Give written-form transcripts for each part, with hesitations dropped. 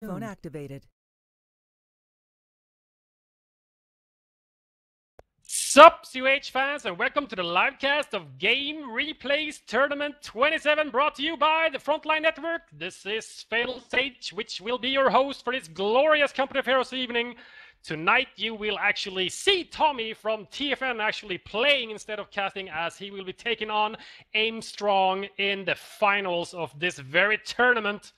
Phone activated. Sup, COH fans, and welcome to the livecast of Game Replays Tournament 27, brought to you by the Frontline Network. This is FatalSaint, which will be your host for this glorious Company of Heroes evening. Tonight you will actually see Tommy from TFN actually playing instead of casting, as he will be taking on Aimstrong in the finals of this very tournament.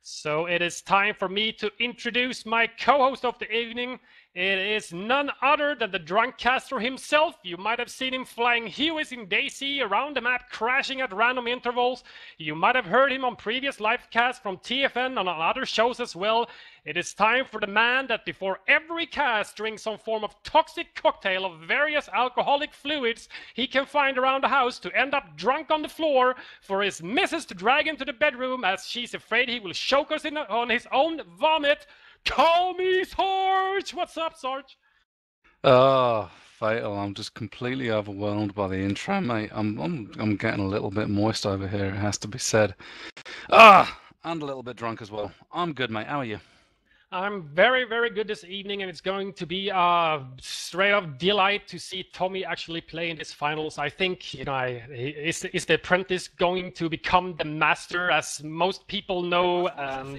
So it is time for me to introduce my co-host of the evening. It is none other than the drunk caster himself. You might have seen him flying Hueys in DayZ around the map, crashing at random intervals. You might have heard him on previous live casts from TFN and on other shows as well. It is time for the man that before every cast drinks some form of toxic cocktail of various alcoholic fluids he can find around the house to end up drunk on the floor for his missus to drag him to the bedroom as she's afraid he will choke us on his own vomit. CallMeSarge! What's up, Sarge? Oh, Fatal, I'm just completely overwhelmed by the intro, mate. I'm getting a little bit moist over here, it has to be said. And a little bit drunk as well. I'm good, mate. How are you? I'm very, very good this evening, and it's going to be a straight up delight to see Tommy actually play in this finals. I think, is the apprentice going to become the master, as most people know?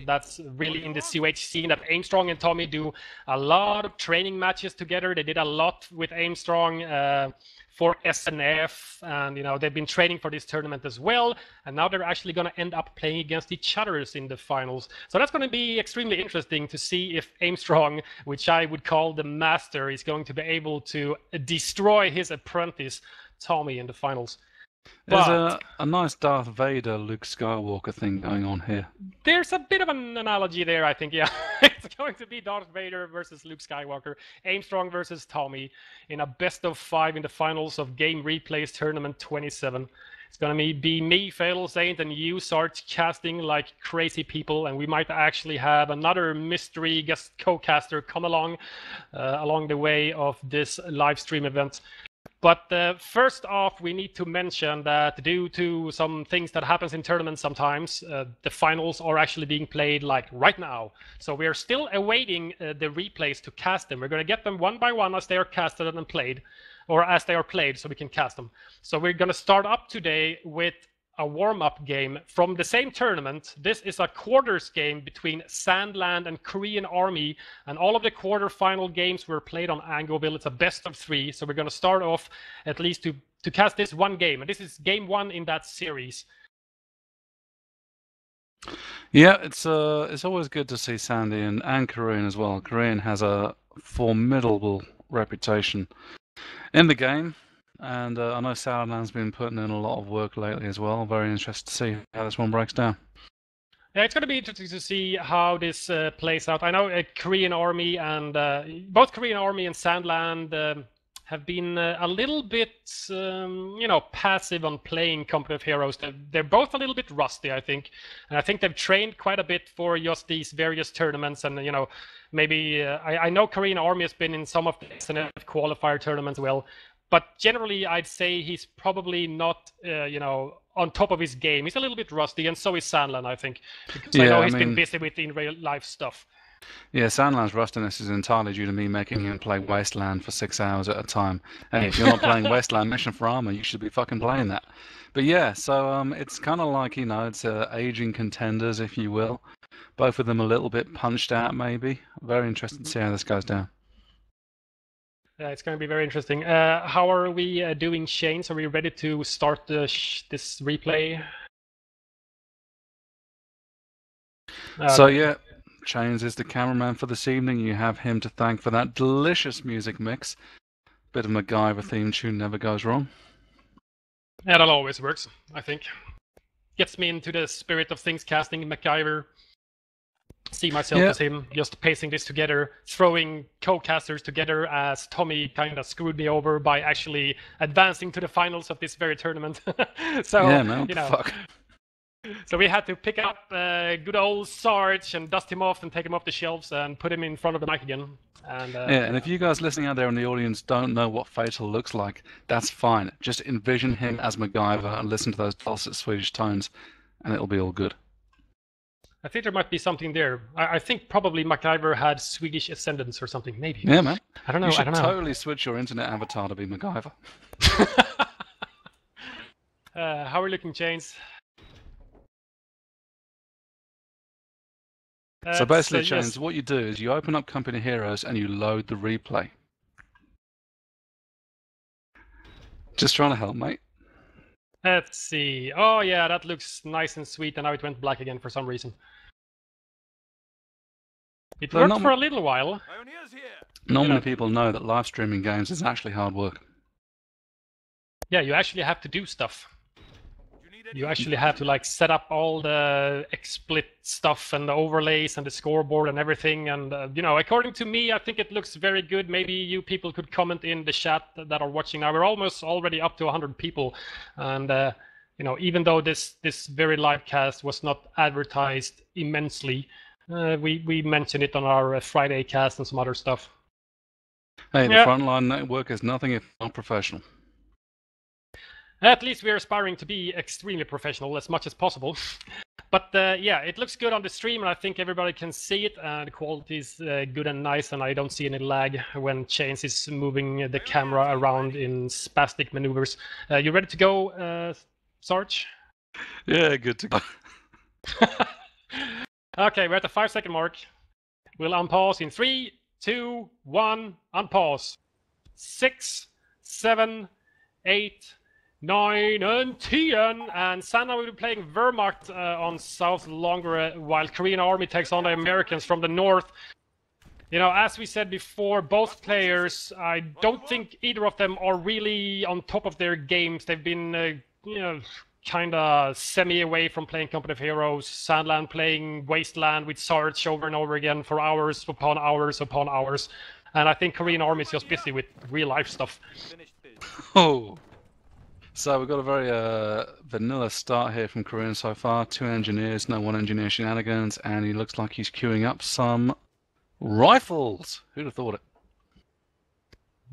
That's really in the COH scene that Aimstrong and Tommy do a lot of training matches together. They did a lot with Aimstrong for SNF, and they've been training for this tournament as well, and now they're actually going to end up playing against each other in the finals. So that's going to be extremely interesting to see if Aimstrong, which I would call the master, is going to be able to destroy his apprentice Tommy in the finals. There's a nice Darth Vader, Luke Skywalker thing going on here. There's a bit of an analogy there, I think, yeah. It's going to be Darth Vader versus Luke Skywalker, Aimstrong versus Tommy, in a best-of-5 in the finals of Game Replays Tournament 27. It's going to be me, FatalSaint, and you, Sarge, casting like crazy people, and we might actually have another mystery guest co-caster come along the way of this live stream event. But first off, we need to mention that due to some things that happens in tournaments sometimes, the finals are actually being played like right now. So we are still awaiting the replays to cast them. We're going to get them one by one as they are casted and played, or as they are played, so we can cast them. So we're going to start up today with a warm-up game from the same tournament. This is a quarters game between Sandland and KoreanArmy, and all of the quarterfinal games were played on Angoville. It's a best-of-3, so we're going to start off at least to cast this one game, and this is game 1 in that series. Yeah, it's always good to see Sandy and Korean as well. Korean has a formidable reputation in the game. And I know Sandland's been putting in a lot of work lately as well. Very interested to see how this one breaks down. Yeah, it's going to be interesting to see how this plays out. I know KoreanArmy and both KoreanArmy and Sandland have been a little bit, passive on playing Company of Heroes. They're both a little bit rusty, I think. And I think they've trained quite a bit for just these various tournaments. And, maybe I know KoreanArmy has been in some of the SNF qualifier tournaments as well. But generally, I'd say he's probably not, on top of his game. He's a little bit rusty, and so is Sandland, I think. Because I know he's been busy with in real life stuff. Yeah, Sandland's rustiness is entirely due to me making him play Wasteland for 6 hours at a time. Hey, if you're not playing Wasteland Mission for Armor, you should be fucking playing that. But yeah, so it's kind of like, it's aging contenders, if you will. Both of them a little bit punched out, maybe. Very interested to see how this goes down. It's going to be very interesting. How are we doing, Shane? Are we ready to start this replay? Yeah, Chains is the cameraman for this evening. You have him to thank for that delicious music mix. Bit of MacGyver theme tune never goes wrong. Yeah, that always works, I think. Gets me into the spirit of things casting MacGyver. See myself as him, just pacing this together, throwing co-casters together as Tommy kind of screwed me over by actually advancing to the finals of this very tournament. So, yeah, man, fuck. So we had to pick up good old Sarge and dust him off and take him off the shelves and put him in front of the mic again. And if you guys listening out there in the audience don't know what Fatal looks like, that's fine. Just envision him as MacGyver and listen to those dulcet Swedish tones, and it'll be all good. I think there might be something there. I think probably MacGyver had Swedish ascendance or something, maybe. Yeah, man. I don't know. You should I don't know. totally switch your internet avatar to be MacGyver. How are we looking, Chains? So basically, Chains, yes. what you do is you open up Company Heroes and you load the replay. Just trying to help, mate. Let's see. Oh yeah, that looks nice and sweet, and now it went black again for some reason. It worked for a little while. Not many people know that live streaming games is actually hard work. Yeah, you actually have to do stuff. You actually have to like set up all the XSplit stuff and the overlays and the scoreboard and everything. And you know, according to me, I think it looks very good. Maybe you people could comment in the chat that are watching now. We're almost already up to 100 people, and you know, even though this very live cast was not advertised immensely, we mentioned it on our Friday cast and some other stuff. Hey, the Frontline Network is nothing if not professional. At least we're aspiring to be extremely professional as much as possible. But yeah, it looks good on the stream, and I think everybody can see it. The quality is good and nice, and I don't see any lag when Chains is moving the camera around in spastic maneuvers. You ready to go, Sarge? Yeah, good to go. Okay, we're at the 5-second mark. We'll unpause in 3, 2, 1, unpause. 6, 7, 8, 9 and 10, and Sandland will be playing Wehrmacht on South Longre, while KoreanArmy takes on the Americans from the north. You know, as we said before, both players, I don't think either of them are really on top of their games. They've been, you know, kind of semi-away from playing Company of Heroes. Sandland playing Wasteland with Sarge over and over again for hours upon hours upon hours. And I think KoreanArmy is just busy with real-life stuff. Oh. So we've got a very vanilla start here from Korean so far. 2 engineers, no 1 engineer shenanigans, and he looks like he's queuing up some rifles. Who'd have thought it?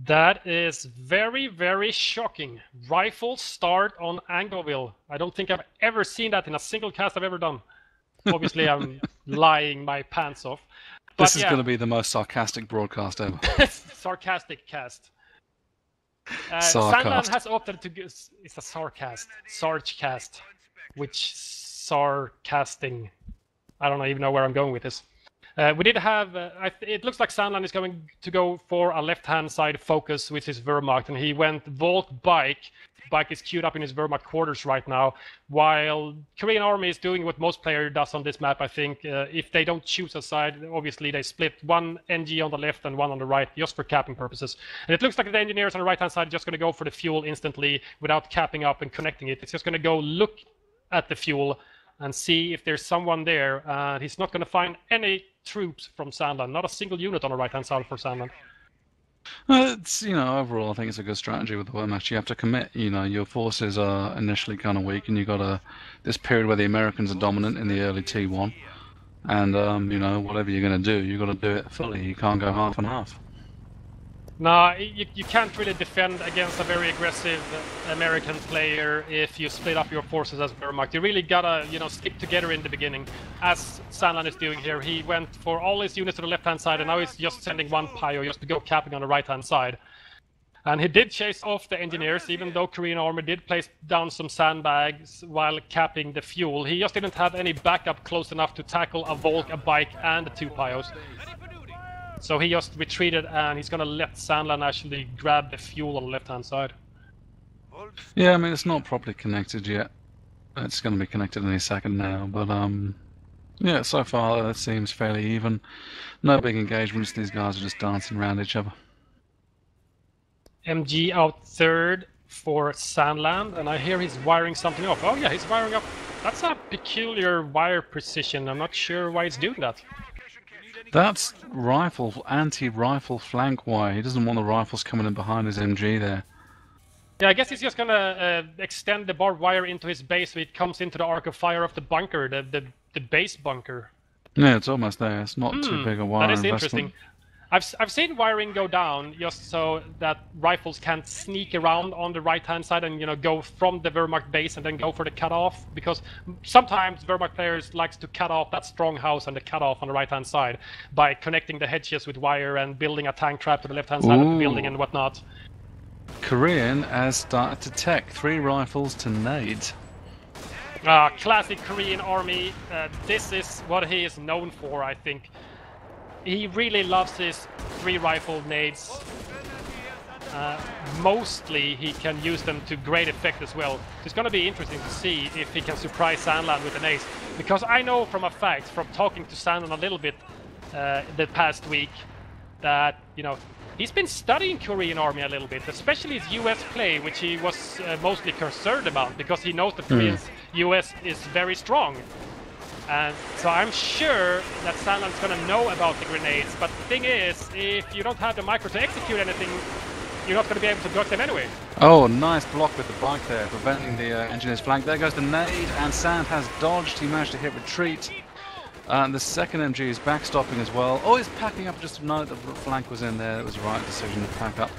That is very, very shocking. Rifles start on Angleville. I don't think I've ever seen that in a single cast I've ever done. Obviously, I'm lying my pants off. But this is going to be the most sarcastic broadcast ever. Sarcastic cast. Sandland has opted to... It's a Sarge cast. Which sarcasting... I don't even know where I'm going with this. We did have... it looks like Sandland is going to go for a left-hand side focus with his Wehrmacht, and he went Volk Bike. Bike is queued up in his Wehrmacht quarters right now, while KoreanArmy is doing what most player does on this map, I think. If they don't choose a side, obviously they split 1 NG on the left and 1 on the right, just for capping purposes. And it looks like the engineers on the right-hand side are just going to go for the fuel instantly without capping up and connecting it. It's just going to go look at the fuel and see if there's someone there. And he's not going to find any troops from Sandland, not a single unit on the right-hand side for Sandland. Well, it's, you know, overall I think it's a good strategy with the Wehrmacht. You have to commit, you know, your forces are initially kind of weak, and you've got this period where the Americans are dominant in the early T1, and you know, whatever you're going to do, you've got to do it fully. You can't go half and half. No, you can't really defend against a very aggressive American player if you split up your forces as Wehrmacht. You really gotta, you know, stick together in the beginning, as Sandland is doing here. He went for all his units to the left-hand side, and now he's just sending 1 Pio just to go capping on the right-hand side. And he did chase off the engineers, even though KoreanArmy did place down some sandbags while capping the fuel. He just didn't have any backup close enough to tackle a Volk, a Bike, and the 2 Pios. So he just retreated, and he's going to let Sandland actually grab the fuel on the left-hand side. Yeah, I mean, it's not properly connected yet. It's going to be connected any second now, but yeah, so far it seems fairly even. No big engagements, these guys are just dancing around each other. MG out third for Sandland, and I hear he's wiring something off. Oh yeah, he's wiring up. That's a peculiar wire precision. I'm not sure why he's doing that. That's anti-rifle flank wire. He doesn't want the rifles coming in behind his MG there. Yeah, I guess he's just gonna extend the barbed wire into his base so it comes into the arc of fire of the bunker, the base bunker. Yeah, it's almost there. It's not too big a wire That is investment. interesting. I've seen wiring go down just so that rifles can't sneak around on the right-hand side and go from the Wehrmacht base and then go for the cutoff, because sometimes Wehrmacht players likes to cut off that strong house and the cutoff on the right-hand side by connecting the hedges with wire and building a tank trap to the left-hand side of the building and whatnot. Korean has started to tech 3 rifles to nade. Classic Korean army. This is what he is known for, I think. He really loves his 3 rifle nades. Mostly he can use them to great effect as well. It's going to be interesting to see if he can surprise Sandland with an ace. Because I know from a fact, from talking to Sandland a little bit the past week, that, he's been studying Korean Army a little bit, especially his US play, which he was mostly concerned about, because he knows the US is very strong. And so I'm sure that Sandland's gonna know about the grenades, but the thing is, if you don't have the micro to execute anything, you're not gonna be able to block them anyway. Oh, nice block with the bike there, preventing the engineer's flank. There goes the nade, and Sand has dodged. He managed to hit retreat. The second MG is backstopping as well. Oh, he's packing up just to know that the flank was in there. It was the right decision to pack up.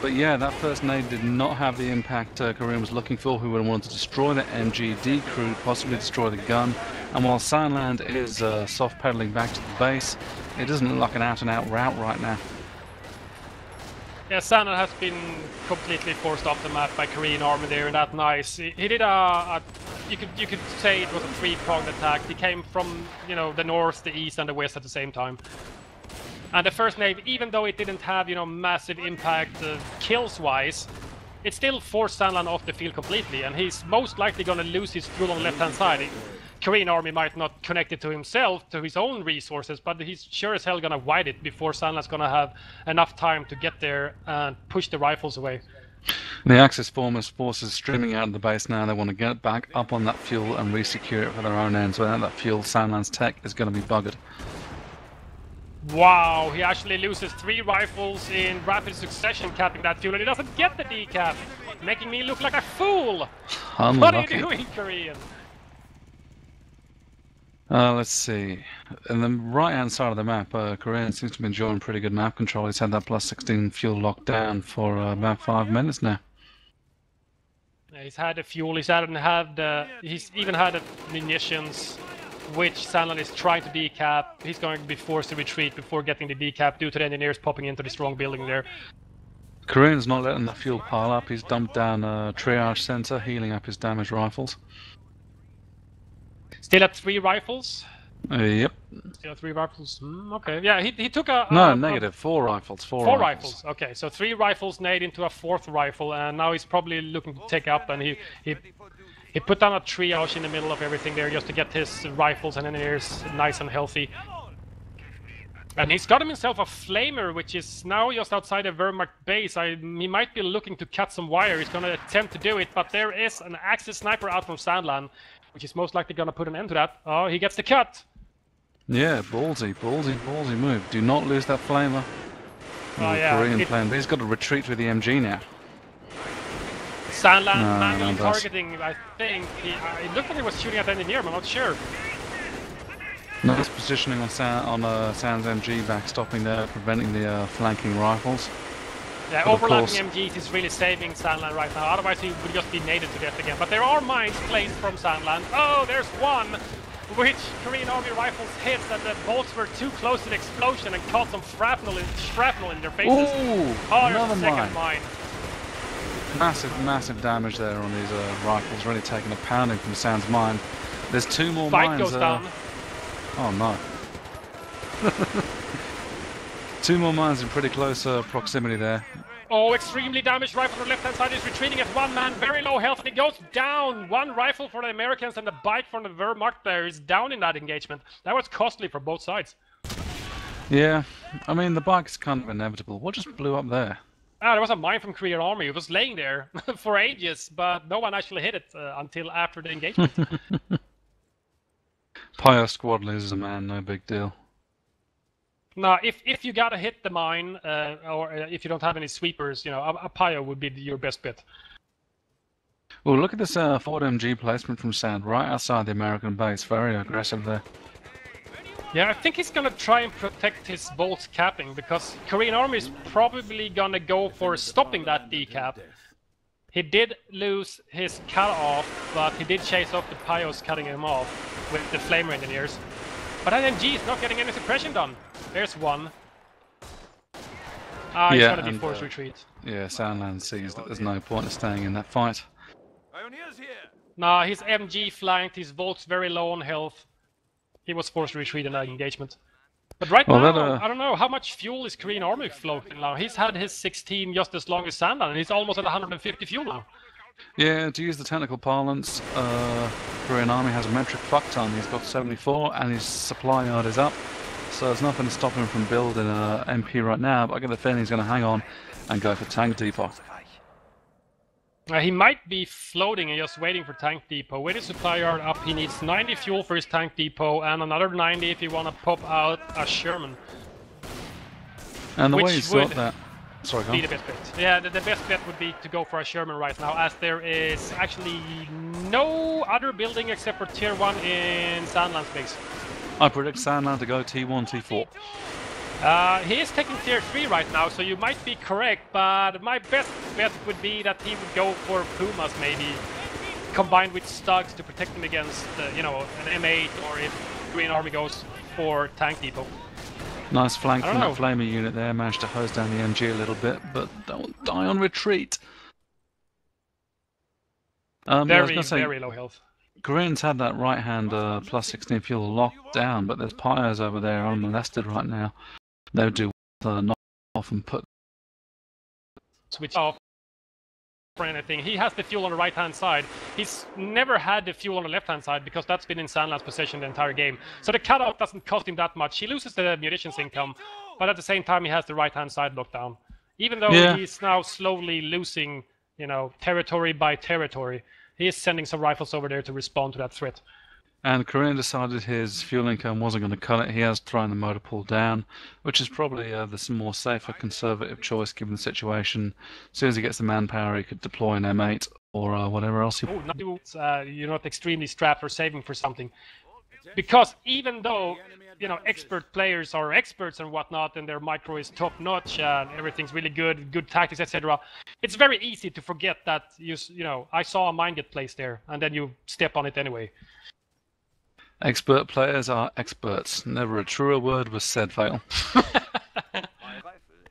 But yeah, that first nade did not have the impact Korean was looking for. He would have wanted to destroy the MG, decrew, possibly destroy the gun. And while Sandland is soft pedaling back to the base, it doesn't look like an out-and-out route right now. Yeah, Sandland has been completely forced off the map by Korean Army there, and that's nice. He did you could say it was a 3-pronged attack. He came from, the north, the east, and the west at the same time. And the first nade, even though it didn't have, massive impact kills-wise, it still forced Sandland off the field completely, and he's most likely going to lose his fuel on the left-hand side. Korean Army might not connect it to himself, to his own resources, but he's sure as hell going to wide it before Sandland's going to have enough time to get there and push the rifles away. The Axis forces streaming out of the base now. They want to get back up on that fuel and re-secure it for their own ends. Without that fuel, Sandland's tech is going to be buggered. Wow, he actually loses 3 rifles in rapid succession capping that fuel, and he doesn't get the decap, making me look like a fool! Unlucky. What are you doing, Korean? Let's see. In the right-hand side of the map, Korean seems to be enjoying pretty good map control. He's had that plus 16 fuel locked down for about 5 minutes now. He's had the fuel, he's even had the munitions, which Sandland is trying to decap. He's going to be forced to retreat before getting the decap due to the engineers popping into the strong building there. Korean's not letting the fuel pile up. He's dumped down a triage center, healing up his damaged rifles. Still at 3 rifles? Yep. Still at 3 rifles? Okay. Yeah, he took a... No, negative. 4 rifles. 4 rifles. Okay, so 3 rifles nade into a 4th rifle, and now he's probably looking to take up, and he put down a triage in the middle of everything there just to get his rifles and engineers nice and healthy. And he's got himself a flamer, which is now just outside the Wehrmacht base. He might be looking to cut some wire. He's going to attempt to do it, but there is an Axis sniper out from Sandland, which is most likely going to put an end to that. Oh, he gets the cut. Yeah, ballsy move. Do not lose that flamer. Oh, yeah. Korean plan, but he's got to retreat with the MG now. Sandland manually targeting, I think. It looked like he was shooting at the engineer, but I'm not sure. Nice positioning on Sand's MG, backstopping there, preventing the flanking rifles. Yeah, overlapping MGs is really saving Sandland right now, otherwise he would just be naded to death again. But there are mines placed from Sandland. Oh, there's one, which Korean Army rifles hit, and the bolts were too close to the explosion and caught some shrapnel in their faces. Ooh, oh, there's a second mine. Massive damage there on these rifles, really taking a pounding from Sand's mine. There's 2 more mines. Goes down. Oh no. 2 more mines in pretty close proximity there. Oh, extremely damaged rifle on the left-hand side is retreating at 1 man, very low health, and it goes down. 1 rifle for the Americans and the bike from the Wehrmacht there is down in that engagement. That was costly for both sides. Yeah, I mean, the bike's kind of inevitable. What just blew up there? There was a mine from Korean Army. It was laying there for ages, but no one actually hit it until after the engagement. Pyre squad loses a man, no big deal. Now, if you gotta hit the mine, or if you don't have any sweepers, a Pyre would be your best bet. Well, look at this Ford MG placement from Sand, right outside the American base. Very aggressive there. Yeah, I think he's gonna try and protect his bolts capping, because KoreanArmy is probably gonna go for stopping that decap. He did lose his cut-off, but he did chase off the Pyos cutting him off with the Flamer Engineers. But IMG is not getting any suppression done. There's one. He's gonna be forced retreat. Yeah, Sandland sees that there's no point in staying in that fight. Nah, his MG flanked, his Volt's very low on health. He was forced to retreat in that engagement. But right now, I don't know, how much fuel is KoreanArmy floating now? He's had his 16 just as long as Sandland, and he's almost at 150 fuel now. Yeah, to use the technical parlance, KoreanArmy has a metric fuck ton. He's got 74, and his supply yard is up. So there's nothing to stop him from building an MP right now, but I get the feeling he's going to hang on and go for tank depot. He might be floating and just waiting for tank depot. With his supply yard up, he needs 90 fuel for his tank depot and another 90 if you want to pop out a Sherman. And the way he's got that... Sorry, go on. Be the best bet. Yeah, the best bet would be to go for a Sherman right now, as there is actually no other building except for tier 1 in Sandland's base. I predict Sandland to go T1, T4. He is taking tier 3 right now, so you might be correct, but my best bet would be that he would go for Pumas maybe, combined with Stugs to protect him against, you know, an M8, or if KoreanArmy goes for tank depot. Nice flank from that flamer unit there, managed to hose down the MG a little bit, but don't die on retreat. Very low health. Koreans had that right hand plus 16 fuel locked down, but there's Pyos over there unmolested right now. They would do knock off and put... Switch off for anything. He has the fuel on the right hand side. He's never had the fuel on the left hand side because that's been in Sandland's possession the entire game. So the cutoff doesn't cost him that much. He loses the munitions income, but at the same time he has the right hand side locked down. Even though he's now slowly losing, you know, territory by territory, he is sending some rifles over there to respond to that threat. And Korean decided his fuel income wasn't going to cut it. He has thrown the motor pool down, which is probably the more safer, conservative choice given the situation. As soon as he gets the manpower, he could deploy an M8 or whatever else he... you're not extremely strapped or saving for something. Because even though, you know, expert players are experts and whatnot, and their micro is top-notch and everything's really good tactics, etc., it's very easy to forget that, you know, I saw a mine get placed there, and then you step on it anyway. Expert players are experts. Never a truer word was said, Fatal.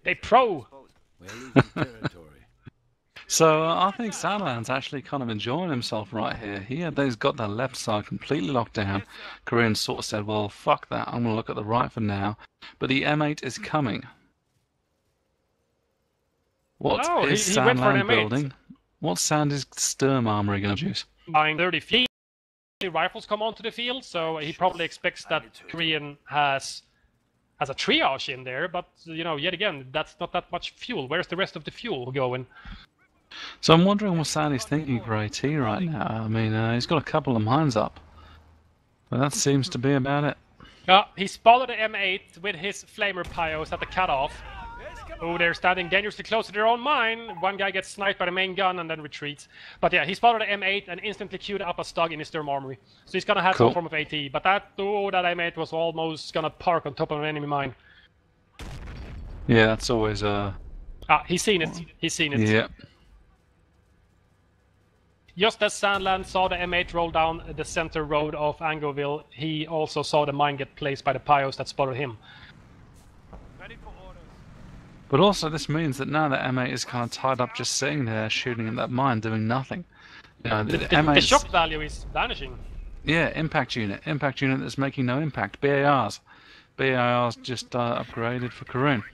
They pro! So I think Sandland's actually kind of enjoying himself right here. He's got that left side completely locked down. Korean sort of said, well, fuck that, I'm going to look at the right for now. But the M8 is coming. What is Sandland building? What sound is Sturm Armory going to use? 930 feet. Rifles come onto the field, so he probably expects that Korean has a triage in there, but, you know, yet again, that's not that much fuel. Where's the rest of the fuel going? So I'm wondering what Sandy's thinking for AT right now. I mean, he's got a couple of mines up, but that seems to be about it. He spotted the M8 with his flamer Pyos at the cutoff. Oh, they're standing dangerously close to their own mine. One guy gets sniped by the main gun and then retreats. But yeah, he spotted the M8 and instantly queued up a Stug in his Sturm Armory. So he's gonna have some form of AT. But that M8 was almost gonna park on top of an enemy mine. Yeah, that's always he's seen it. He's seen it. Yeah. Just as Sandland saw the M8 roll down the center road of Angoville, he also saw the mine get placed by the Pyos that spotted him. But also this means that now that M8 is kind of tied up just sitting there shooting at that mine doing nothing. You know, the shock value is vanishing. Yeah, impact unit that's making no impact. BARs just upgraded for Korean.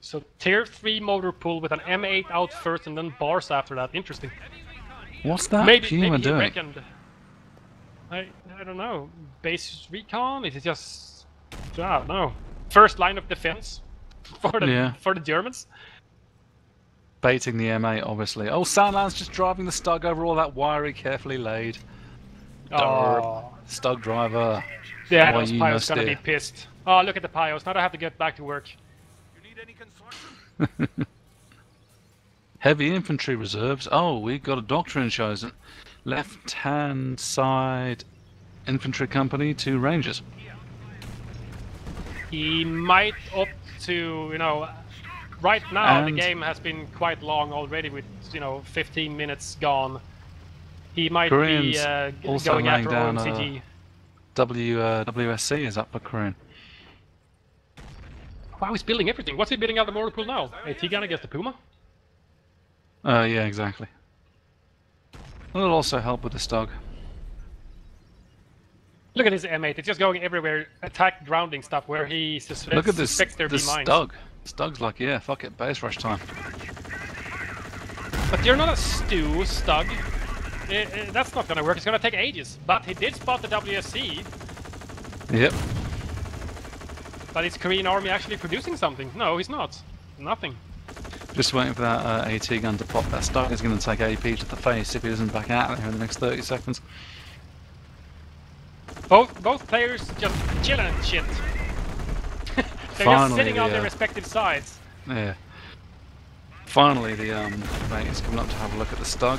So tier 3 motor pool with an M8 out first and then bars after that. Interesting. What's that Puma doing? Reckoned, I don't know. Base recon? Is it just... I don't know. First line of defense for the Germans. Baiting the M8, obviously. Oh, Sandland's just driving the Stug over all that wiry, carefully laid. Oh. Stug driver. Yeah, those Pyos gonna be pissed. Oh, look at the Pyos. Now I have to get back to work. You need any construction? Heavy infantry reserves. Oh, we got a doctrine chosen. Left-hand side infantry company to Rangers. He might opt to, you know, right now the And- game has been quite long already with, you know, 15 minutes gone. He might Koreans be also going laying after down OMCG. WSC is up for Korean. Wow, he's building everything. What's he building out the mortar pool now? AT gun against the Puma? Yeah, exactly. It'll also help with the Stug. Look at his M8, it's just going everywhere, attack grounding stuff where he Look at this, suspects there be this mines. Stug. Stug's like, yeah, fuck it, base rush time. But you're not a stew, Stug. That's not gonna work, it's gonna take ages. But he did spot the WSC. Yep. But is Korean Army actually producing something? No, he's not. Nothing. Just waiting for that AT gun to pop. That Stug is going to take AP to the face if he doesn't back out there in the next 30 seconds. Both players just chilling and shit. They're just sitting on their respective sides. Yeah. Finally, the mate is coming up to have a look at the Stug.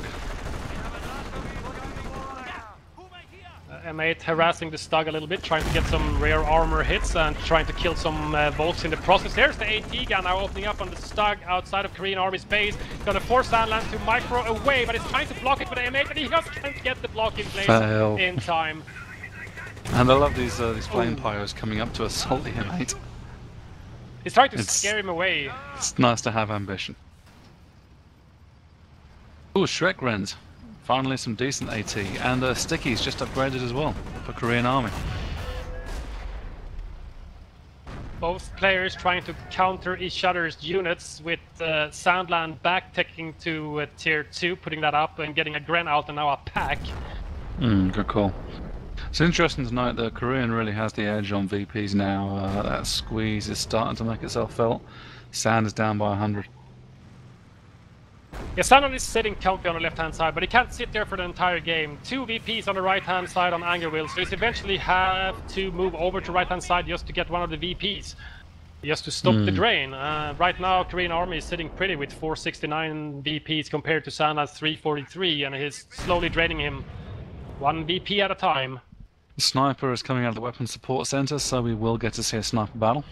M8 harassing the Stug a little bit, trying to get some rear armor hits and trying to kill some volks in the process. There's the AT gun now opening up on the Stug outside of Korean Army's base. Gonna force Sandland to micro away, but it's trying to block it with the M8, but he just can't get the block in place in time. And I love these flame pyros coming up to assault the M8. He's trying to scare him away. It's nice to have ambition. Ooh, Shrek Rens. Finally some decent AT, and Sticky's just upgraded as well for Korean Army. Both players trying to counter each other's units with Sandland back-teching to tier 2, putting that up and getting a Gren out and now a pack. Good call. It's interesting to note that Korean really has the edge on VPs now. That squeeze is starting to make itself felt. Sand is down by 100. Yeah, Sandland is sitting comfy on the left-hand side, but he can't sit there for the entire game. 2 VPs on the right-hand side on anger wheels, so he's eventually have to move over to right-hand side just to get one of the VPs. Just to stop the drain. Right now, Korean Army is sitting pretty with 469 VPs compared to Sandland's 343, and he's slowly draining him 1 VP at a time. The sniper is coming out of the weapons support center, so we will get to see a sniper battle.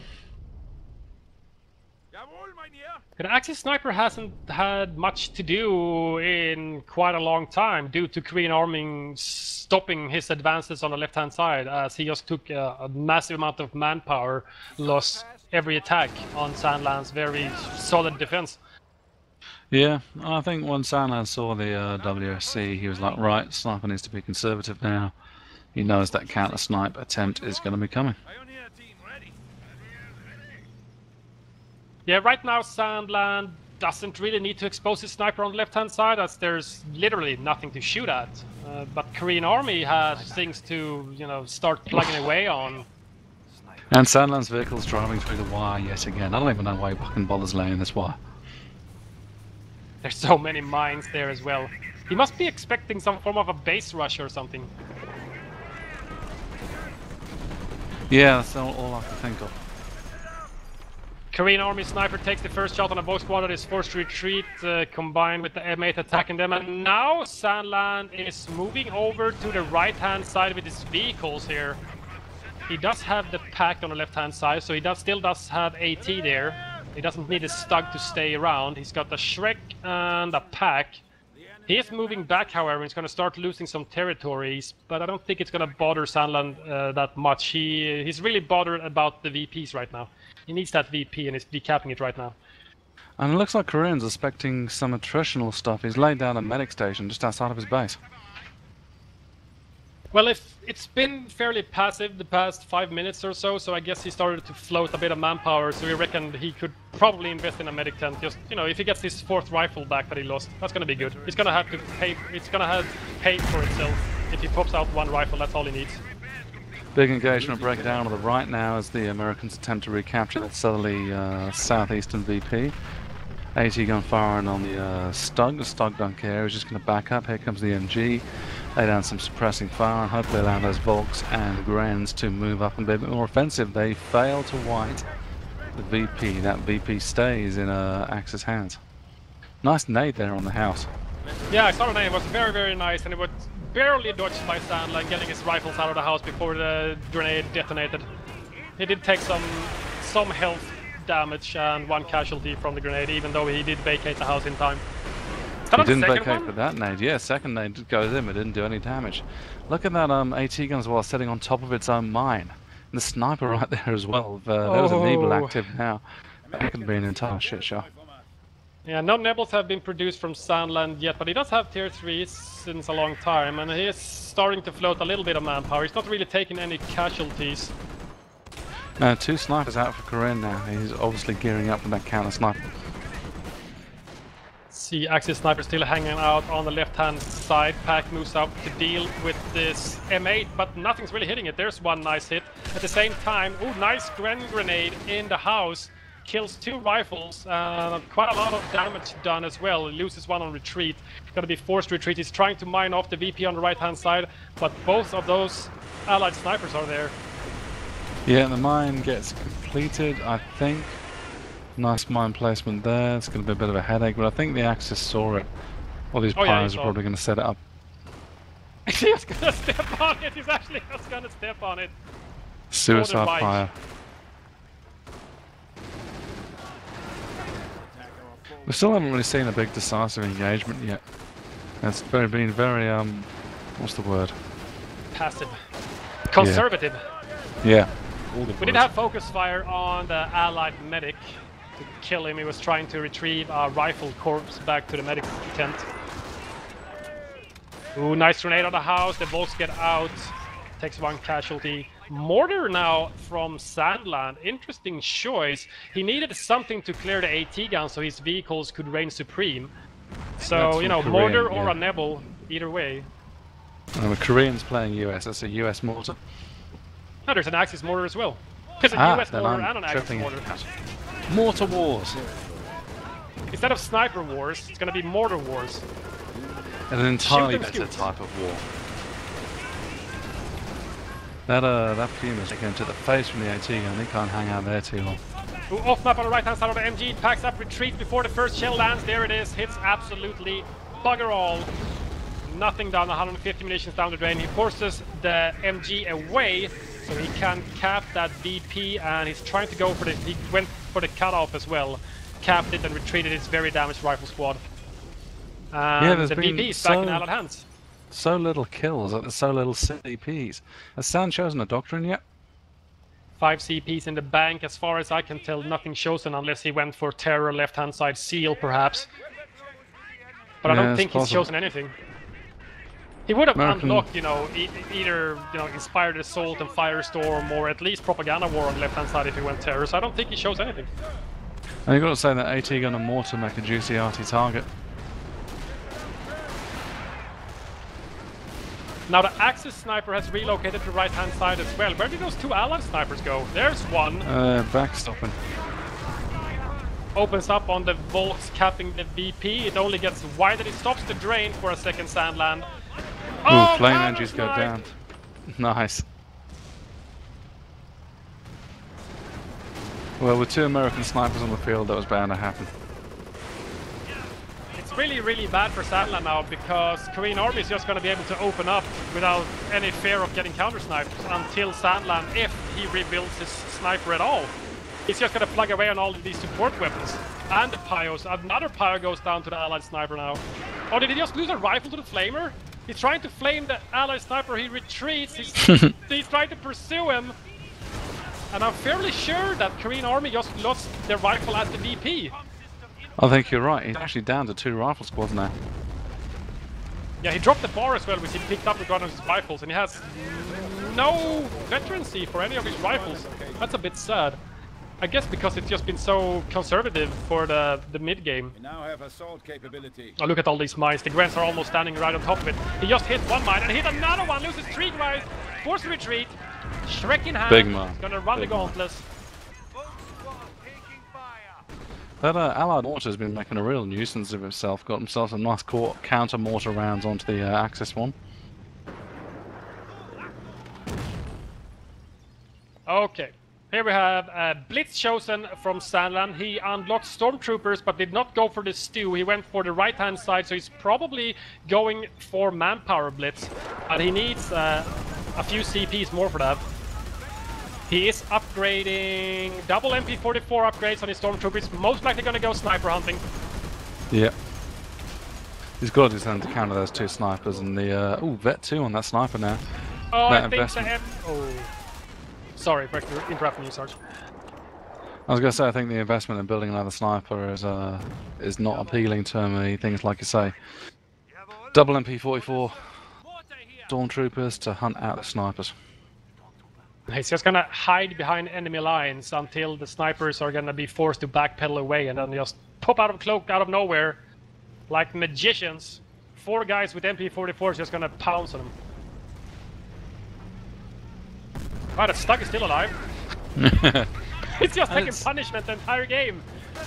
The Axis Sniper hasn't had much to do in quite a long time due to Korean Army stopping his advances on the left-hand side, as he just took a massive amount of manpower loss every attack on Sandland's very solid defense. Yeah, I think when Sandland saw the WSC, he was like, right, sniper needs to be conservative now. He knows that counter-snipe attempt is going to be coming. Yeah, right now Sandland doesn't really need to expose his sniper on the left-hand side, as there's literally nothing to shoot at. But Korean Army has things to, you know, start plugging away on. And Sandland's vehicle's driving through the wire yet again. I don't even know why he fucking bothers laying this wire. There's so many mines there as well. He must be expecting some form of a base rush or something. Yeah, that's all I can think of. Korean Army sniper takes the first shot on a bow squad that is forced to retreat, combined with the M8 attacking them. And now Sandland is moving over to the right-hand side with his vehicles here. He does have the pack on the left-hand side, so he still does have AT there. He doesn't need a Stug to stay around. He's got a Shrek and a pack. He is moving back, however, he's going to start losing some territories, but I don't think it's going to bother Sandland that much. He's really bothered about the VPs right now. He needs that VP and he's decapping it right now. And it looks like Korean's expecting some attritional stuff. He's laid down a medic station just outside of his base. Well, it's been fairly passive the past 5 minutes or so, so I guess he started to float a bit of manpower, so we reckoned he could probably invest in a medic tent. Just, you know, if he gets his 4th rifle back that he lost, that's gonna be good. He's gonna have to pay, it's gonna have paid for itself. If he pops out 1 rifle, that's all he needs. Big engagement breakdown on the right now as the Americans attempt to recapture that southerly southeastern VP. AT gun firing on the Stug. The Stug don't care, he's just going to back up. Here comes the MG. Lay down some suppressing fire and hopefully allow those Volks and Grens to move up and be a bit more offensive. They fail to white the VP. That VP stays in Axis hands. Nice nade there on the house. Yeah, I saw the name. It was very, very nice, and it was barely dodged by Sandland, getting his rifles out of the house before the grenade detonated. He did take some health damage and 1 casualty from the grenade, even though he did vacate the house in time. He didn't vacate for that nade. Yeah, second nade goes in, but didn't do any damage. Look at that AT gun as well, sitting on top of its own mine. And the sniper right there as well. There's a Nebel active now. That could be an entire shit show. Yeah, no Nebels have been produced from Sandland yet, but he does have tier 3s since a long time, and he is starting to float a little bit of manpower. He's not really taking any casualties. 2 snipers out for Korean now. He's obviously gearing up for that counter sniper. See Axis Sniper still hanging out on the left-hand side. Pack moves up to deal with this M8, but nothing's really hitting it. There's 1 nice hit. At the same time, nice grenade in the house. Kills 2 rifles, quite a lot of damage done as well. Loses 1 on retreat. Gonna be forced retreat. He's trying to mine off the VP on the right-hand side, but both of those allied snipers are there. Yeah, the mine gets completed, I think. Nice mine placement there. It's going to be a bit of a headache, but I think the Axis saw it. All these pyros are probably going to set it up. He's going to step on it. He's actually just going to step on it. Suicide pyro. We still haven't really seen a big decisive engagement yet. It's been very what's the word? Passive. Conservative. Yeah. We did have focus fire on the allied medic to kill him. He was trying to retrieve a rifle corpse back to the medic tent. Ooh, nice grenade on the house. The Volks get out. Takes 1 casualty. Mortar now from Sandland. Interesting choice. He needed something to clear the AT gun so his vehicles could reign supreme. So, you know, Korean, mortar or a Nebel, either way. The Koreans playing US. That's a US mortar. Oh, there's an Axis mortar as well. There's a US mortar and an Axis mortar. Mortar wars. Instead of sniper wars, it's going to be mortar wars. An entirely better type of war. That Puma is taken to the face from the AT gun. They can't hang out there too long. Ooh, off map on the right hand side of the MG. Packs up, retreats before the first shell lands. There it is. Hits absolutely bugger all. Nothing down, 150 munitions down the drain. He forces the MG away so he can cap that VP, and he's trying to go for the... He went for the cutoff as well. Capped it and retreated his very damaged rifle squad. Yeah, there's the been VP is back in allied hands. So little kills, so little CPs. Has Sand chosen a doctrine yet? 5 CPs in the bank. As far as I can tell, nothing chosen unless he went for terror, left-hand side seal, perhaps. But I don't think he's chosen anything. He would have unlocked, you know, either, you know, Inspired Assault and Firestorm, or at least Propaganda War on the left-hand side if he went terror. So I don't think he chose anything. And you've got to say that AT gun and mortar make a juicy arty target. Now the Axis sniper has relocated to the right-hand side as well. Where did those 2 allied snipers go? There's one. Backstopping. Opens up on the Volks, capping the VP. It only gets wider. It stops the drain for a second, Sandland. Ooh, flame engines go down. Nice. Well, with 2 American snipers on the field, that was bound to happen. It's really, really bad for Sandland now, because KoreanArmy is just going to be able to open up without any fear of getting counter-sniped until Sandland, if he rebuilds his sniper at all. He's just going to plug away on all of these support weapons. And the Pyros. Another Pyro goes down to the allied sniper now. Oh, did he just lose a rifle to the flamer? He's trying to flame the allied sniper. He retreats. He's trying to pursue him. And I'm fairly sure that KoreanArmy just lost their rifle at the VP. I think you're right. He's actually down to 2 rifle squads now. Yeah, he dropped the bar as well, which he picked up with one of his rifles. And he has no veterancy for any of his rifles. That's a bit sad. I guess because it's just been so conservative for the mid game. We now have assault capability. Oh, look at all these mines. The Grens are almost standing right on top of it. He just hit 1 mine and hit another one. Loses 3 guys. Forced retreat. Shrek in hand. Big mine. Gonna run Big the gauntlet. That Allied mortar has been making a real nuisance of himself. Got himself some nice counter mortar rounds onto the Axis one. Okay. Here we have Blitz chosen from Sandland. He unlocked Stormtroopers but did not go for the stew. He went for the right-hand side, so he's probably going for Manpower Blitz. But he needs a few CPs more for that. He is upgrading double MP44 upgrades on his Stormtroopers. Most likely going to go sniper hunting. Yeah. He's got to do something to counter those two snipers and the... Vet 2 on that sniper now. Oh, that I think the Sorry for interrupting you, Sarge. I was going to say, I think the investment in building another sniper is not appealing to me. Things like you say, double MP44 Stormtroopers to hunt out the snipers. He's just gonna hide behind enemy lines until the snipers are gonna be forced to backpedal away and then just pop out of cloak out of nowhere like magicians. 4 guys with MP44s just gonna pounce on them. Wow, the Stug is still alive. It's just taking punishment the entire game.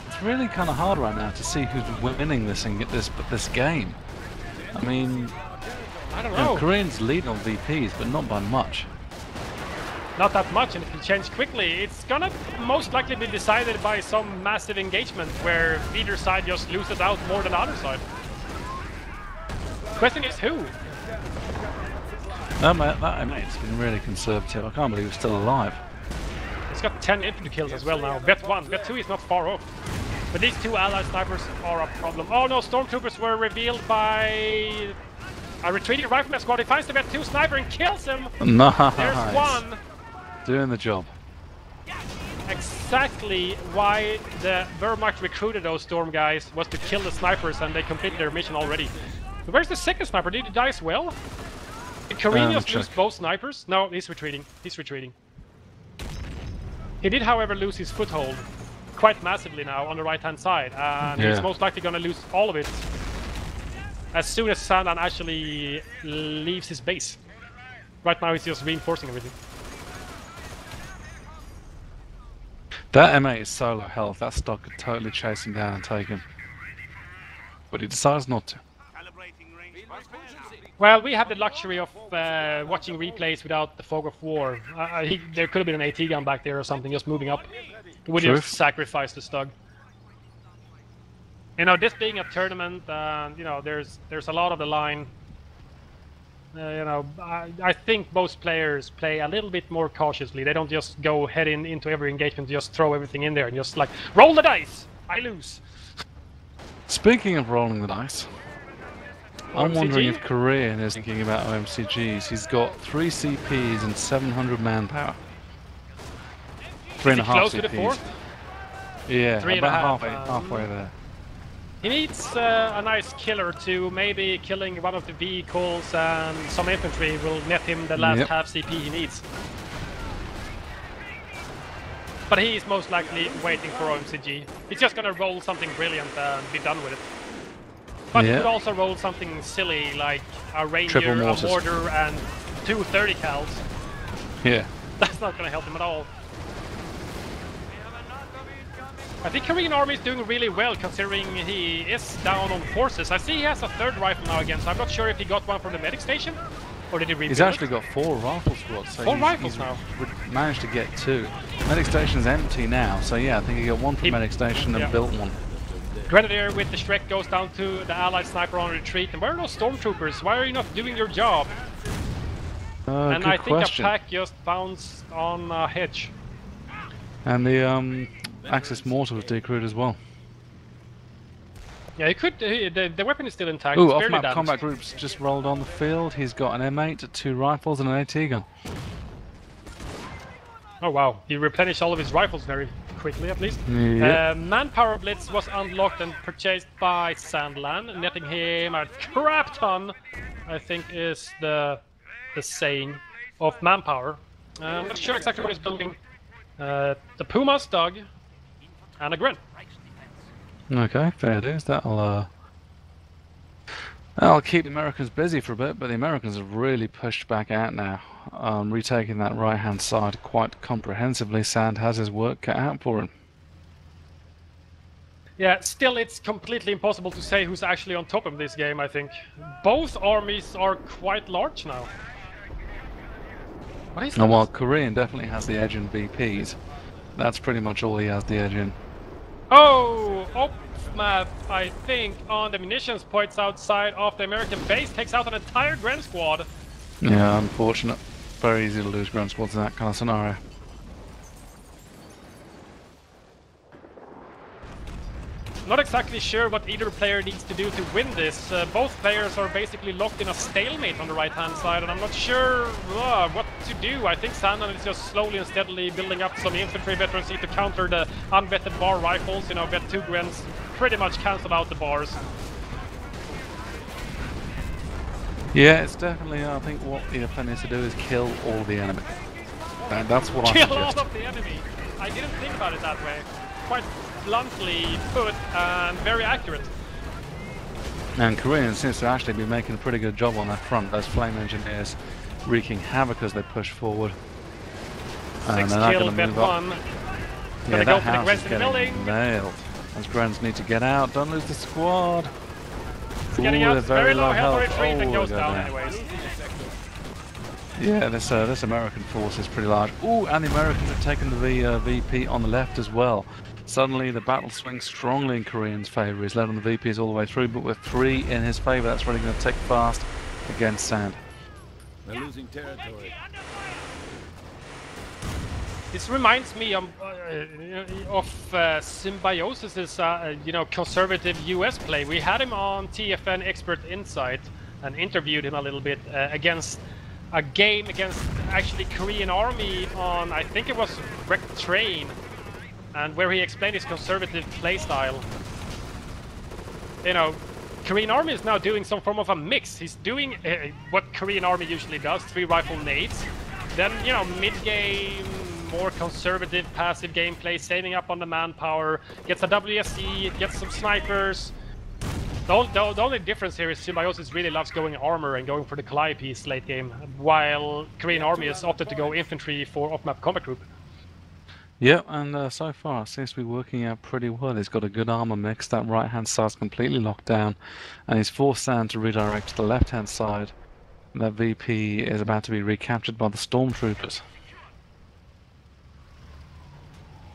It's really kind of hard right now to see who's winning this and get this game. I mean, I don't know. Koreans lead on VPs, but not by much. Not that much, and it can change quickly. It's gonna most likely be decided by some massive engagement where either side just loses out more than the other side. Question is who? That mate's been really conservative. I can't believe he's still alive. He's got 10 infantry kills as well now. Bet 1, Bet 2 is not far off. But these 2 allied snipers are a problem. Oh no, Stormtroopers were revealed by a retreating rifleman squad. He finds the Bet 2 sniper and kills him! Nice. There's 1! Doing the job. Exactly why the Wehrmacht recruited those Storm guys was to kill the snipers, and they completed their mission already. But where's the second sniper? Did he die as well? Did Korean just lose both snipers? No, he's retreating. He's retreating. He did, however, lose his foothold quite massively now on the right-hand side, and he's most likely going to lose all of it as soon as Sandland actually leaves his base. Right now he's just reinforcing everything. That M8 is so low health, that stock could totally chase him down and take him. But he decides not to. Well, we have the luxury of watching replays without the fog of war. There could have been an AT gun back there or something, just moving up. It would just sacrifice the Stug. You know, this being a tournament, you know, there's a lot of the line. You know, I think most players play a little bit more cautiously. They don't just go head into every engagement, just throw everything in there and just like, roll the dice! I lose! Speaking of rolling the dice, I'm OMCG? wondering if Korean is thinking about OMCGs. He's got 3 CPs and 700 manpower. 3.5 close CPs. to the 4th? Yeah, 3.5. about halfway there. He needs a nice killer to maybe killing one of the vehicles, and some infantry will net him the last half CP he needs. But he is most likely waiting for OMCG. He's just gonna roll something brilliant and be done with it. But he could also roll something silly like a Ranger, a mortar, and 2 30 cals. Yeah. That's not gonna help him at all. I think KoreanArmy is doing really well considering he is down on forces. I see he has a 3rd rifle now again, so I'm not sure if he got one from the medic station or did he rebuild He's actually got 4 rifle squads. So 4 rifles now. Managed to get 2. Medic station's empty now, so yeah, I think he got 1 from medic station and built 1. Grenadier with the Shrek goes down to the allied sniper on retreat. And where are those Stormtroopers? Why are you not doing your job? And I think a pack just bounced on a hedge. And the Axis mortar was decrewed as well. Yeah, he could. The weapon is still intact. Ooh, off-map combat groups just rolled on the field. He's got an M8, 2 rifles, and an AT gun. Oh wow, he replenished all of his rifles very quickly, at least. Yep. Manpower Blitz was unlocked and purchased by Sandland, netting him a crap ton, I think is the saying, of manpower. I'm not sure exactly what he's building. The Puma Stug and a Gren. Okay, fair dues. That'll keep the Americans busy for a bit, but the Americans have really pushed back out now, retaking that right-hand side quite comprehensively. Sand has his work cut out for him. Yeah, still it's completely impossible to say who's actually on top of this game, I think. Both armies are quite large now. What is And that? while Korean definitely has the edge in VPs, that's pretty much all he has the edge in. Oh, off map, I think, on the munitions points outside of the American base, takes out an entire Grand Squad. Yeah, unfortunate. Very easy to lose ground squads in that kind of scenario. Not exactly sure what either player needs to do to win this. Both players are basically locked in a stalemate on the right-hand side, and I'm not sure what to do. I think Sandland is just slowly and steadily building up some infantry veterans to counter the unvetted bar rifles. You know, vet 2 Grens pretty much cancel out the bars. Yeah, it's definitely, I think what the plan needs to do is kill all the enemy. And that's what I Kill suggest. all of the enemy! I didn't think about it that way. Quite bluntly put and very accurate. And Korean seems to actually be making a pretty good job on that front. Those flame engineers wreaking havoc as they push forward. And 6 they're not kill, going to vet move up. 1. Yeah, Gonna that go for the house Grens is in the getting building. nailed. Those Grens need to get out. Don't lose the squad. It's getting Ooh, out, they're very low health health. retreat and Oh, goes they go down down. anyways. Yeah, this American force is pretty large. Ooh, and the Americans have taken the VP on the left as well. Suddenly the battle swings strongly in Korean's favour. He's led on the VPs all the way through, but with 3 in his favour, that's really going to take fast against Sand. We're losing territory. This reminds me of Symbiosis's conservative US play. We had him on TFN Expert Insight and interviewed him a little bit against a game against actually KoreanArmy on, I think it was Wrecked Train, and where he explained his conservative playstyle. You know, KoreanArmy is now doing some form of a mix. He's doing what KoreanArmy usually does, 3 rifle nades. Then, you know, mid-game, more conservative, passive gameplay, saving up on the manpower, gets a WSC, gets some snipers. The only difference here is Symbiosis really loves going armor and going for the Kalai piece late game, while KoreanArmy has opted to go infantry for off-map combat group. Yeah, and so far it seems to be working out pretty well. He's got a good armor mix. That right-hand side's completely locked down, and he's forced Sand to redirect to the left-hand side. That VP is about to be recaptured by the stormtroopers.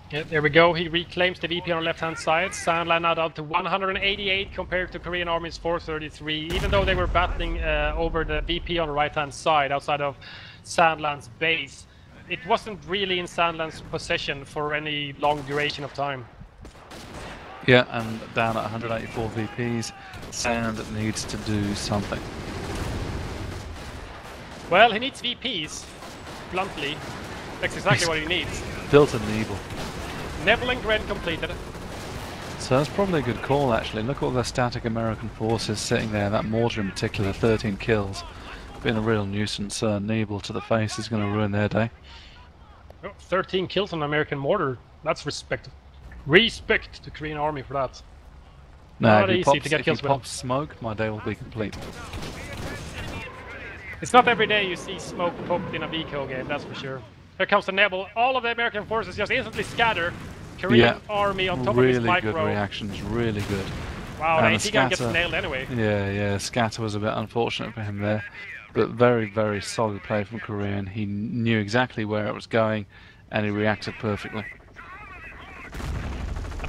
Yeah, there we go. He reclaims the VP on the left-hand side. Sandland now down to 188 compared to KoreanArmy's 433, even though they were battling over the VP on the right-hand side outside of Sandland's base. It wasn't really in Sandland's possession for any long duration of time. Yeah, and down at 184 VPs, Sand needs to do something. Well, he needs VPs, bluntly. That's exactly what he needs. Built a Nebel. Neville and Gren completed. So that's probably a good call, actually. Look at all the static American forces sitting there. That mortar in particular, 13 kills. Been a real nuisance. Nebel to the face is going to ruin their day. Oh, 13 kills on American mortar. That's respect. Respect to KoreanArmy for that. Now, Not if he easy pops, to get if he kills with him. pops smoke, my day will be complete. It's not every day you see smoke poked in a VCO game, that's for sure. Here comes the Nebel. All of the American forces just instantly scatter. KoreanArmy on top of his Really micro. good reactions, really good. Wow, And the AT gun gets nailed anyway. Yeah, scatter was a bit unfortunate for him there. But very, very solid play from Korean. He knew exactly where it was going, and he reacted perfectly.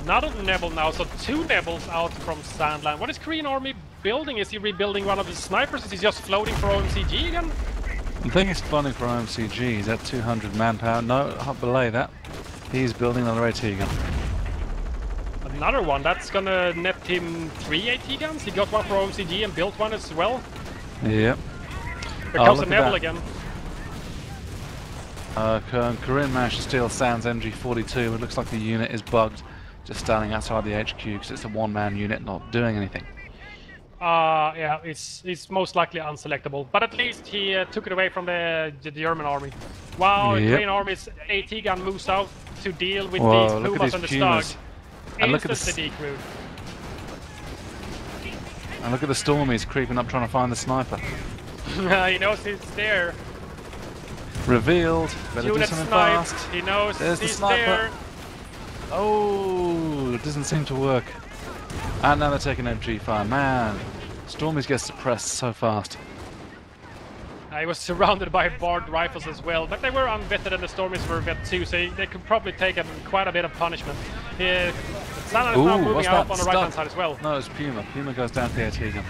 Another Nebel now, so 2 Nebels out from Sandland. What is KoreanArmy building? Is he rebuilding one of his snipers? Is he just floating for OMCG again? I think he's flooding for OMCG. He's at 200 manpower. No, belay that. He's building another AT gun. Another one. That's gonna net him 3 AT guns. He got one for OMCG and built one as well. Yep. Here comes the Nebel again. Korean managed to steal Sand's MG42. It looks like the unit is bugged, just standing outside the HQ because it's a one-man unit not doing anything. Yeah, it's most likely unselectable, but at least he took it away from the German army. Wow, Yep. KoreanArmy's AT gun moves out to deal with Whoa, these look at Pumas these and the Pumas. Stag. And look at Instantly decrewed. And look at the Stormies creeping up trying to find the sniper. He knows he's there. Revealed. Better do Unit something sniped. fast. He knows There's the he's sniper. there. Oh, it doesn't seem to work. And now they're taking MG fire. Man, Stormies get suppressed so fast. I was surrounded by barbed rifles as well, but they were unvetted and the Stormies were vet too, so they could probably take quite a bit of punishment. Sandland is now moving up on the right-hand side as well. No, it's Puma. Puma goes down to the AT gun.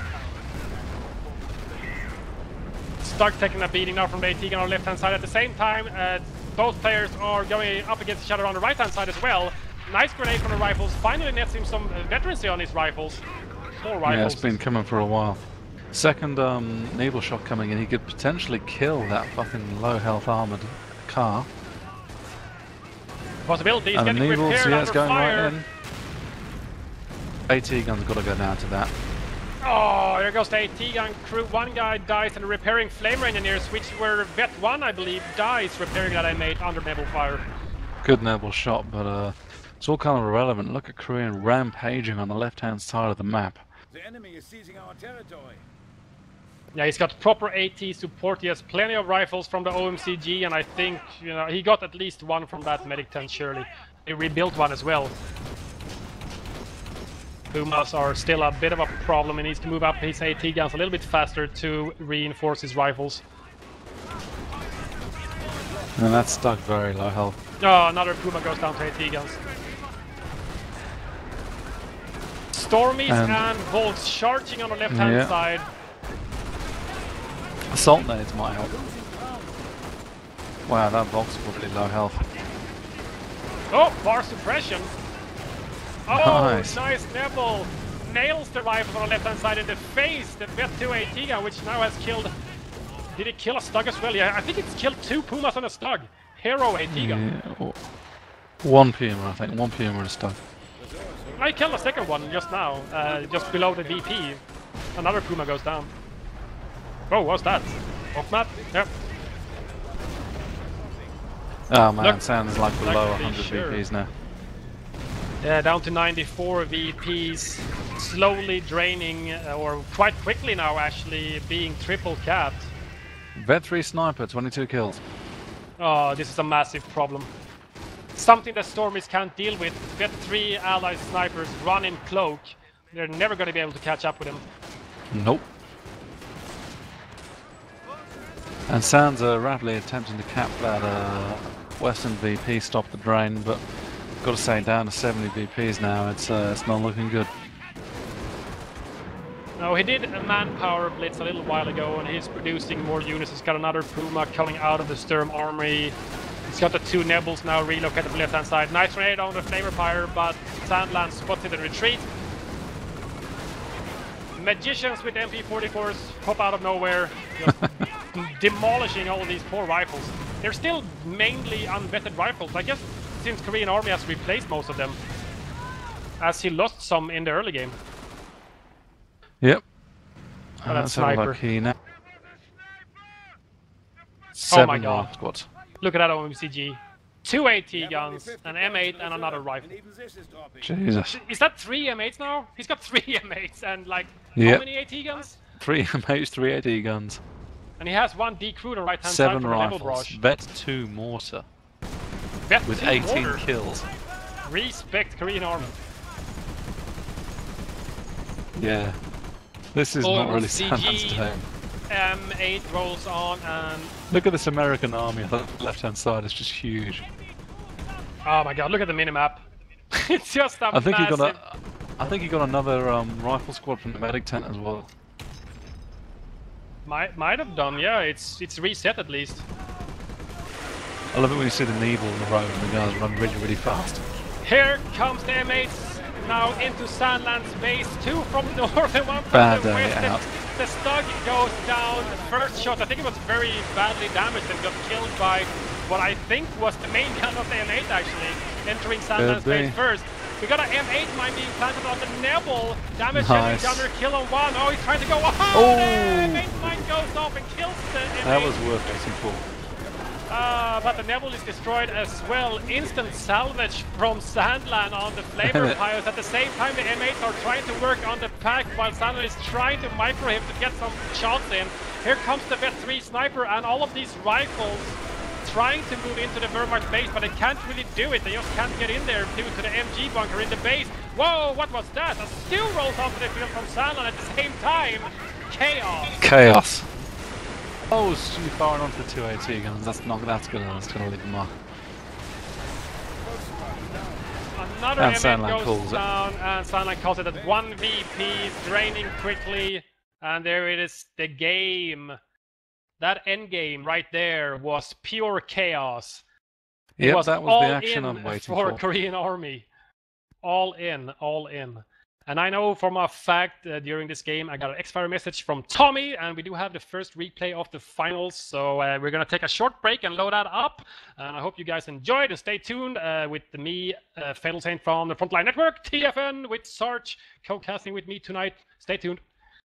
Stark taking a beating now from the AT gun on the left-hand side. At the same time, both players are going up against each other on the right-hand side as well. Nice grenade from the rifles. Finally nets him some veterancy on his rifles. 4 rifles. Yeah, it's been coming for a while. Second needle shot coming in, he could potentially kill that fucking low health armored car. Possibility, he's and getting needles, repaired yeah, it's under going fire. right in. AT gun's got to go down to that. Oh, there goes the AT gun crew. One guy dies and the repairing flame engineers, which were Vet 1, I believe, dies repairing that I made under Nebel fire. Good Nebel shot, but it's all kind of irrelevant. Look at Korean rampaging on the left-hand side of the map. The enemy is seizing our territory. Yeah, he's got proper AT support. He has plenty of rifles from the OMCG, and I think, you know, he got at least one from that medic tent, surely. He rebuilt one as well. Pumas are still a bit of a problem. He needs to move up his AT guns a little bit faster to reinforce his rifles. And that's stuck very low health. Oh, another Puma goes down to AT guns. Stormies and Volks charging on the left-hand side. Assault nades might help. Wow, that Volks is probably low health. Oh, bar suppression. Oh, nice Nebel. Nails the rifle on the left-hand side in the face. The Vet 2 AT gun, which now has killed... Did it kill a Stug as well? Yeah, I think it's killed 2 Pumas on a Stug. Hero AT gun. Yeah, 1 Puma, I think. 1 Puma and a Stug. I killed a second one just now, just below the VP. Another Puma goes down. Oh, what's that? Off map? Yep. Oh man, Sand is like below 100 sure. VPs now. Yeah, down to 94 VPs. Slowly draining, or quite quickly now actually, being triple capped. Vet 3 sniper, 22 kills. Oh, this is a massive problem. Something that Stormies can't deal with. Vet 3 allied snipers run in cloak. They're never going to be able to catch up with them. Nope. And Sand's rapidly attempting to cap that Western VP, stop the drain, but got to say, down to 70 VPs now. It's not looking good. No, he did a manpower blitz a little while ago, and he's producing more units. He's got another Puma coming out of the Sturm Army. He's got the 2 Nebels now relocated to the left-hand side. Nice grenade on the Flamer Fire, but Sandland spots it and retreat. Magicians with MP44s pop out of nowhere, just demolishing all of these poor rifles. They're still mainly unvetted rifles. I guess since KoreanArmy has replaced most of them, as he lost some in the early game. Yep. Oh, that sniper. Now. Oh my 7 god. squads. Look at that OMCG. 2 AT guns, an M8 and another rifle. Jesus. Is that 3 M8s now? He's got 3 M8s and like, how many AT guns? 3 MH, 3 AT guns. And he has 1 D crew on the right hand side 7 from the Nebel rifles. barrage. Vet 2 mortar. Vet with 2 18 mortar. kills. Respect KoreanArmy. Yeah. This is not really CG, Sandland's today. M8 rolls on and... Look at this American army on the left hand side, it's just huge. Oh my god, look at the minimap. It's just a massive... I think he got another rifle squad from the medic tent as well. Might have done, yeah, it's reset at least. I love it when you see the needle in the road and the guys run really, really fast. Here comes the M8s now into Sandland's base. 2 from the north and 1 from Bad the day west. out. The Stug goes down. First shot, I think it was very badly damaged and got killed by what I think was the main gun of the M8 actually, entering Sandland's base first. We got an M8 mine being planted on the Nebel. Damage and gunner kill on 1. Oh, he's trying to go. Oh! The M8 mine goes off and kills the M8. That was worth waiting for. But the Nebel is destroyed as well. Instant salvage from Sandland on the flavor piles. At the same time, the M8s are trying to work on the pack while Sandland is trying to micro him to get some shots in. Here comes the Vet 3 sniper and all of these rifles trying to move into the Wehrmacht base, but they can't really do it. They just can't get in there due to the MG bunker in the base. Whoa, what was that? A stew rolls onto the field from Sandland at the same time. Chaos. Chaos. Oh, you firing onto the 2AT guns. That's gonna leave a mark. Another And event Sandland calls goes it. down, and Sandland calls it at 1 VP, draining quickly, and there it is, the game. That end game right there was pure chaos. It was that was all the action in I'm waiting for for. Korean Army. All in, all in. And I know from a fact during this game, I got an X-Fire message from Tommy, and we do have the first replay of the finals. So we're going to take a short break and load that up. And I hope you guys enjoyed, and stay tuned with me, FatalSaint from the Frontline Network, TFN with Sarge, co-casting with me tonight. Stay tuned.